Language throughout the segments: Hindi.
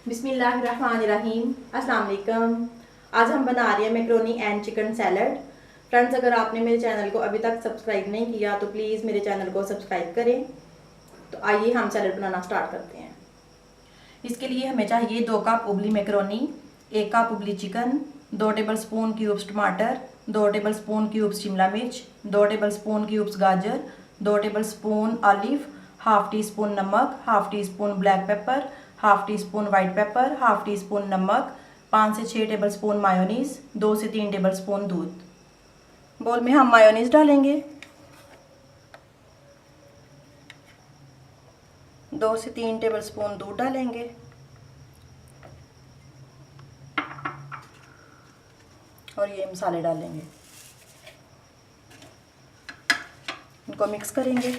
बिस्मिल्लाहिर्रहमानिर्रहीम। अस्सलाम वालेकुम। आज हम बना रहे हैं macaroni and chicken salad. Friends, अगर आपने मेरे चैनल को अभी तक सब्सक्राइब नहीं किया तो प्लीज़ मेरे चैनल को सब्सक्राइब करें। तो आइए हम सैलड बनाना स्टार्ट करते हैं। इसके लिए हमें चाहिए 2 कप उबली मैक्रोनी, 1 कप उबली चिकन, 2 टेबलस्पून क्यूब्स टमाटर, 2 टेबलस्पून क्यूब्स शिमला मिर्च, 2 टेबलस्पून क्यूब्स गाजर, 2 tablespoon olive, half teaspoon नमक, half teaspoon black pepper, half teaspoon white pepper, half teaspoon नमक, 5 से 6 टेबलस्पून मायोनीज, 2 से 3 टेबलस्पून दूध। बोल में हम मायोनीज डालेंगे, 2 से 3 टेबलस्पून दूध डालेंगे और ये मसाले डालेंगे, इनको मिक्स करेंगे।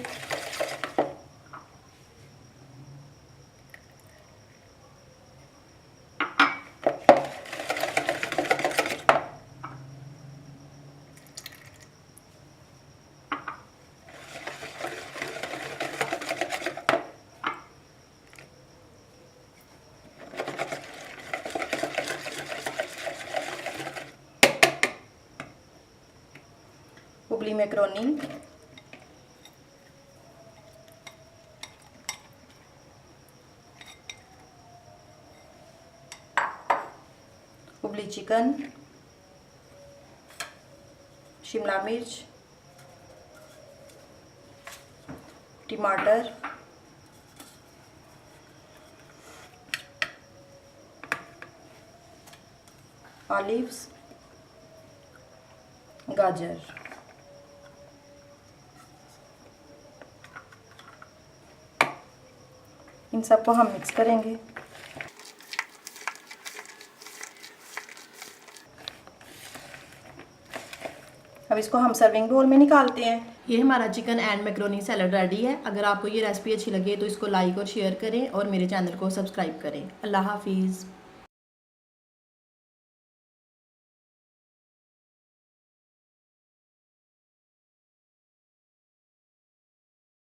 उबली मैक्रोनी, उबली चिकन, शिमला मिर्च, टमाटर, ऑलिव्स, गाजर, इन सबको हम मिक्स करेंगे। अब इसको हम सर्विंग बोल में निकालते हैं। ये हमारा chicken and macaroni salad ready है। अगर आपको ये रेसिपी अच्छी लगे तो इसको लाइक और शेयर करें और मेरे चैनल को सब्सक्राइब करें। अल्लाह हाफिज़।